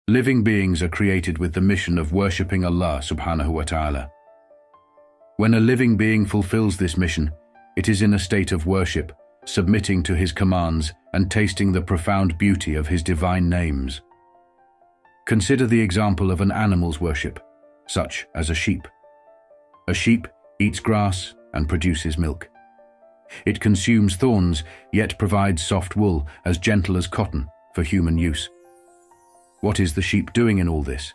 Living beings are created with the mission of worshipping Allah subhanahu wa ta'ala. When a living being fulfills this mission, it is in a state of worship, submitting to His commands and tasting the profound beauty of His divine names. Consider the example of an animal's worship, such as a sheep. A sheep eats grass and produces milk. It consumes thorns, yet provides soft wool as gentle as cotton for human use. What is the sheep doing in all this?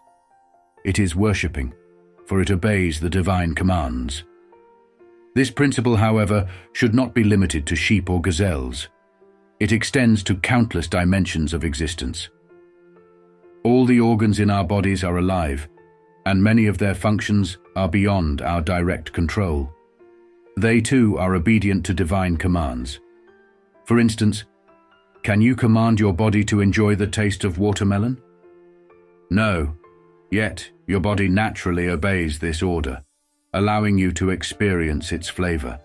It is worshipping, for it obeys the divine commands. This principle, however, should not be limited to sheep or gazelles. It extends to countless dimensions of existence. All the organs in our bodies are alive, and many of their functions are beyond our direct control. They too are obedient to divine commands. For instance, can you command your body to enjoy the taste of watermelon? No, yet your body naturally obeys this order, allowing you to experience its flavor.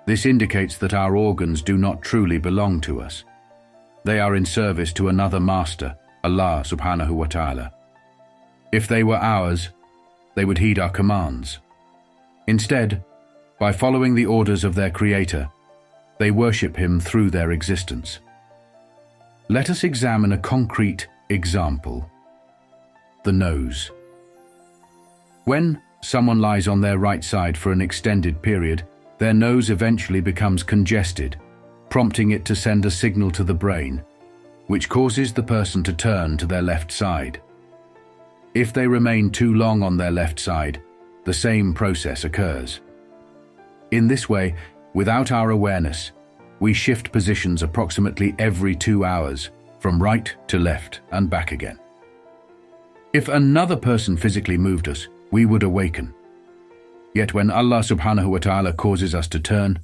This indicates that our organs do not truly belong to us. They are in service to another master, Allah subhanahu wa ta'ala. If they were ours, they would heed our commands. Instead, by following the orders of their Creator, they worship Him through their existence. Let us examine a concrete example. The nose. When someone lies on their right side for an extended period, their nose eventually becomes congested, prompting it to send a signal to the brain, which causes the person to turn to their left side. If they remain too long on their left side, the same process occurs. In this way, without our awareness, we shift positions approximately every 2 hours, from right to left and back again. If another person physically moved us, we would awaken. Yet when Allah subhanahu wa ta'ala causes us to turn,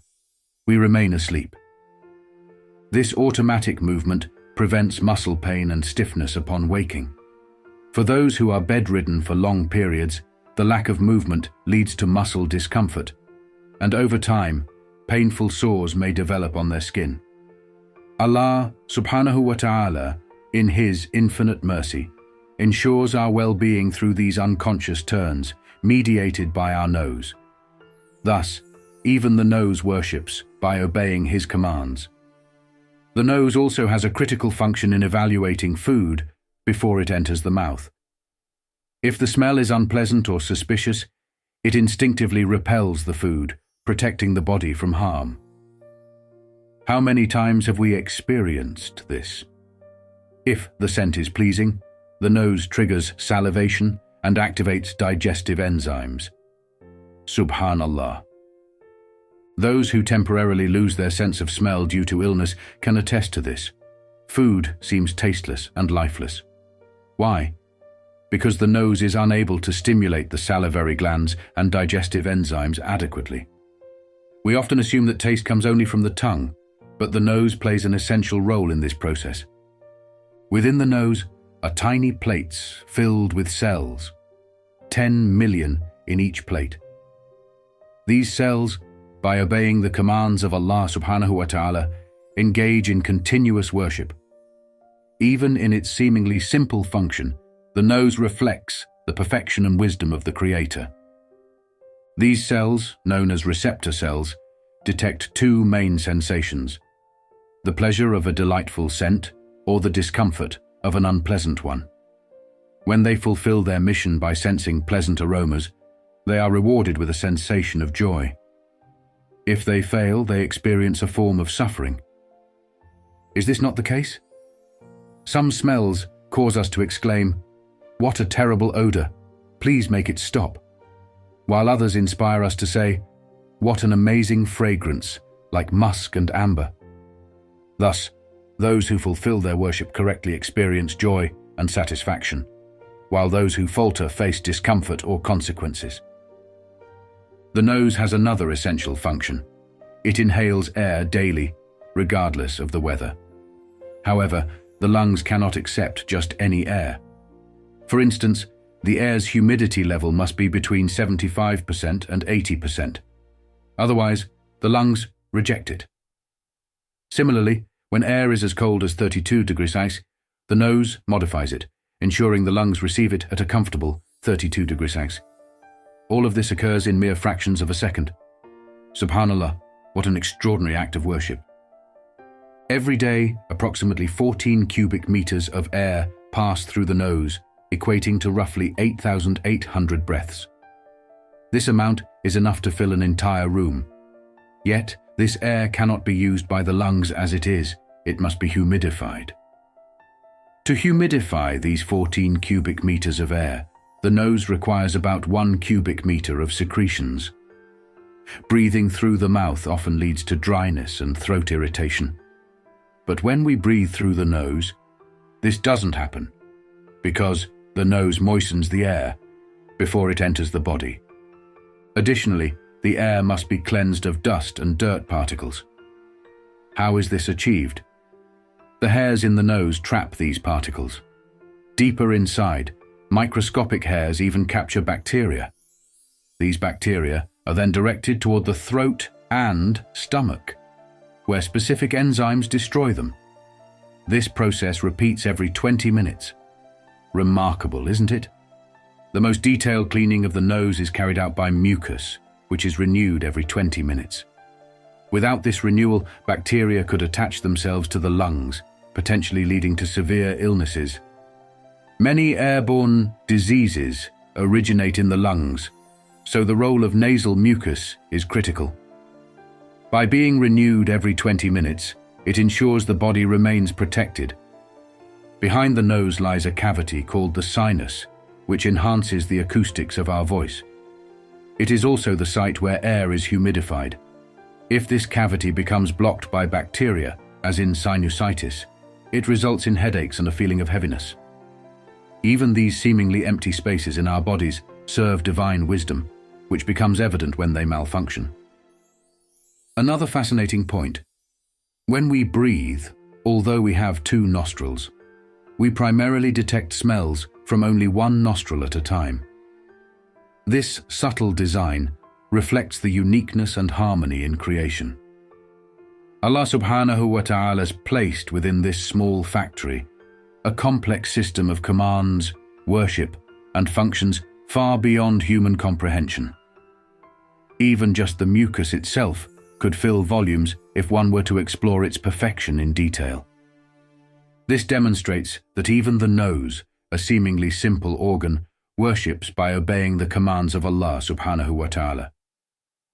we remain asleep. This automatic movement prevents muscle pain and stiffness upon waking. For those who are bedridden for long periods, the lack of movement leads to muscle discomfort, and over time, painful sores may develop on their skin. Allah subhanahu wa ta'ala, in His infinite mercy, ensures our well-being through these unconscious turns, mediated by our nose. Thus, even the nose worships by obeying His commands. The nose also has a critical function in evaluating food before it enters the mouth. If the smell is unpleasant or suspicious, it instinctively repels the food, protecting the body from harm. How many times have we experienced this? If the scent is pleasing, the nose triggers salivation and activates digestive enzymes. Subḥānallāh. Those who temporarily lose their sense of smell due to illness can attest to this. Food seems tasteless and lifeless. Why? Because the nose is unable to stimulate the salivary glands and digestive enzymes adequately. We often assume that taste comes only from the tongue, but the nose plays an essential role in this process. Within the nose are tiny plates filled with cells, 10 million in each plate. These cells, by obeying the commands of Allah subhanahu wa ta'ala, engage in continuous worship. Even in its seemingly simple function, the nose reflects the perfection and wisdom of the Creator. These cells, known as receptor cells, detect two main sensations: the pleasure of a delightful scent or the discomfort of an unpleasant one. When they fulfill their mission by sensing pleasant aromas, they are rewarded with a sensation of joy. If they fail, they experience a form of suffering. Is this not the case? Some smells cause us to exclaim, "What a terrible odor, please make it stop," while others inspire us to say, "What an amazing fragrance, like musk and amber." Thus, those who fulfill their worship correctly experience joy and satisfaction, while those who falter face discomfort or consequences. The nose has another essential function. It inhales air daily, regardless of the weather. However, the lungs cannot accept just any air. For instance, the air's humidity level must be between 75% and 80%. Otherwise, the lungs reject it. Similarly, when air is as cold as 32 degrees Celsius, the nose modifies it, ensuring the lungs receive it at a comfortable 32 degrees Celsius. All of this occurs in mere fractions of a second. Subḥānallāh, what an extraordinary act of worship. Every day, approximately 14 cubic meters of air pass through the nose, equating to roughly 8,800 breaths. This amount is enough to fill an entire room. Yet, this air cannot be used by the lungs as it is. It must be humidified. To humidify these 14 cubic meters of air, the nose requires about 1 cubic meter of secretions. Breathing through the mouth often leads to dryness and throat irritation. But when we breathe through the nose, this doesn't happen, because the nose moistens the air before it enters the body. Additionally, the air must be cleansed of dust and dirt particles. How is this achieved? The hairs in the nose trap these particles. Deeper inside, microscopic hairs even capture bacteria. These bacteria are then directed toward the throat and stomach, where specific enzymes destroy them. This process repeats every 20 minutes. Remarkable, isn't it? The most detailed cleaning of the nose is carried out by mucus, which is renewed every 20 minutes. Without this renewal, bacteria could attach themselves to the lungs, potentially leading to severe illnesses. Many airborne diseases originate in the lungs, so the role of nasal mucus is critical. By being renewed every 20 minutes, it ensures the body remains protected. Behind the nose lies a cavity called the sinus, which enhances the acoustics of our voice. It is also the site where air is humidified. If this cavity becomes blocked by bacteria, as in sinusitis, it results in headaches and a feeling of heaviness. Even these seemingly empty spaces in our bodies serve divine wisdom, which becomes evident when they malfunction. Another fascinating point. When we breathe, although we have 2 nostrils, we primarily detect smells from only 1 nostril at a time. This subtle design reflects the uniqueness and harmony in creation. Allah Subhānahu wa Ta'ala has placed within this small factory a complex system of commands, worship, and functions far beyond human comprehension. Even just the mucus itself could fill volumes if one were to explore its perfection in detail. This demonstrates that even the nose, a seemingly simple organ, worships by obeying the commands of Allah Subhānahu wa Ta'ala.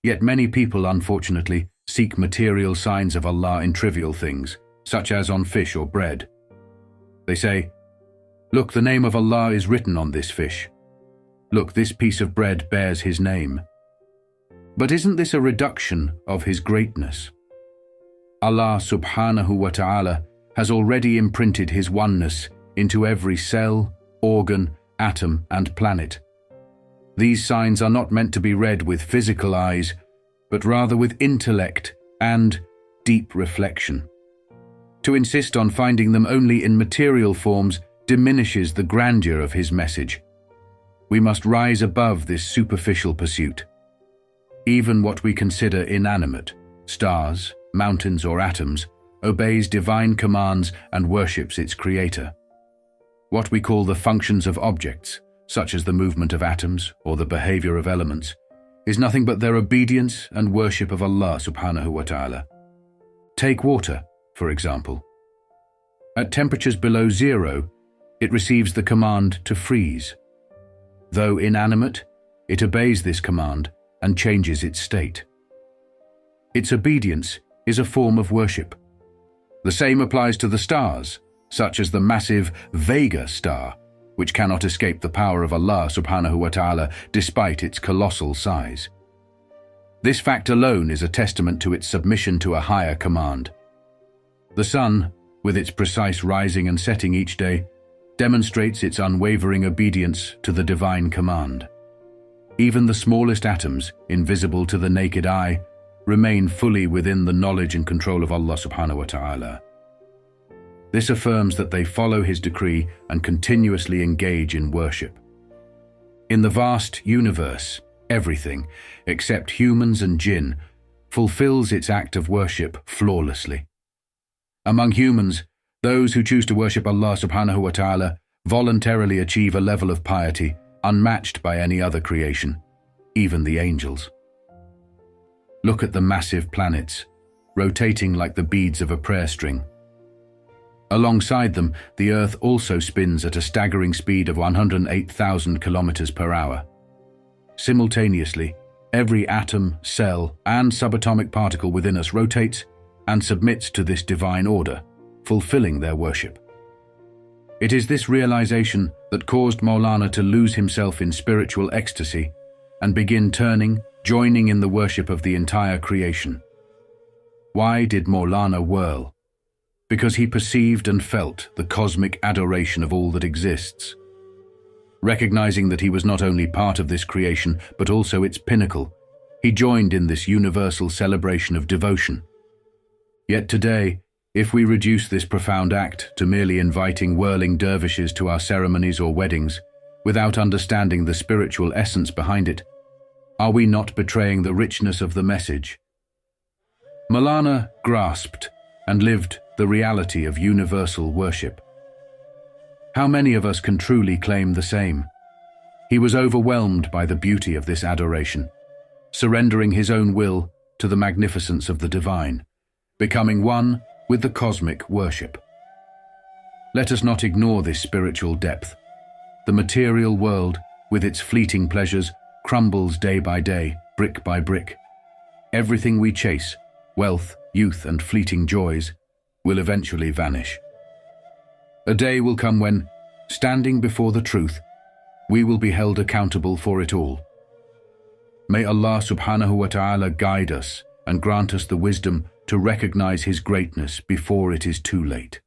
Yet many people, unfortunately, seek material signs of Allah in trivial things, such as on fish or bread. They say, "Look, the name of Allah is written on this fish. Look, this piece of bread bears His name." But isn't this a reduction of His greatness? Allah Subhānahu wa Ta'ala has already imprinted His oneness into every cell, organ, atom, and planet. These signs are not meant to be read with physical eyes, but rather with intellect and deep reflection. To insist on finding them only in material forms diminishes the grandeur of His message. We must rise above this superficial pursuit. Even what we consider inanimate, stars, mountains, or atoms, obeys divine commands and worships its creator. What we call the functions of objects, such as the movement of atoms or the behavior of elements, is nothing but their obedience and worship of Allah Subhānahu wa Ta'ala. Take water, for example. At temperatures below 0, it receives the command to freeze. Though inanimate, it obeys this command and changes its state. Its obedience is a form of worship. The same applies to the stars, such as the massive Vega star, which cannot escape the power of Allah Subhānahu wa Ta'ala despite its colossal size. This fact alone is a testament to its submission to a higher command. The sun, with its precise rising and setting each day, demonstrates its unwavering obedience to the divine command. Even the smallest atoms, invisible to the naked eye, remain fully within the knowledge and control of Allah Subhānahu wa Ta'ala. This affirms that they follow His decree and continuously engage in worship. In the vast universe, everything, except humans and jinn, fulfills its act of worship flawlessly. Among humans, those who choose to worship Allah Subhānahu wa Ta'ala voluntarily achieve a level of piety unmatched by any other creation, even the angels. Look at the massive planets, rotating like the beads of a prayer string. Alongside them, the Earth also spins at a staggering speed of 108,000 kilometers per hour. Simultaneously, every atom, cell, and subatomic particle within us rotates and submits to this divine order, fulfilling their worship. It is this realization that caused Maulana to lose himself in spiritual ecstasy and begin joining in the worship of the entire creation. Why did Maulana whirl? Because he perceived and felt the cosmic adoration of all that exists. Recognizing that he was not only part of this creation, but also its pinnacle, he joined in this universal celebration of devotion. Yet today, if we reduce this profound act to merely inviting whirling dervishes to our ceremonies or weddings, without understanding the spiritual essence behind it, are we not betraying the richness of the message? Maulana grasped and lived the reality of universal worship. How many of us can truly claim the same? He was overwhelmed by the beauty of this adoration, surrendering his own will to the magnificence of the divine, becoming one with the cosmic worship. Let us not ignore this spiritual depth. The material world, with its fleeting pleasures, crumbles day by day, brick by brick. Everything we chase, wealth, youth, and fleeting joys, will eventually vanish. A day will come when, standing before the truth, we will be held accountable for it all. May Allah subhanahu wa ta'ala guide us and grant us the wisdom to recognize His greatness before it is too late.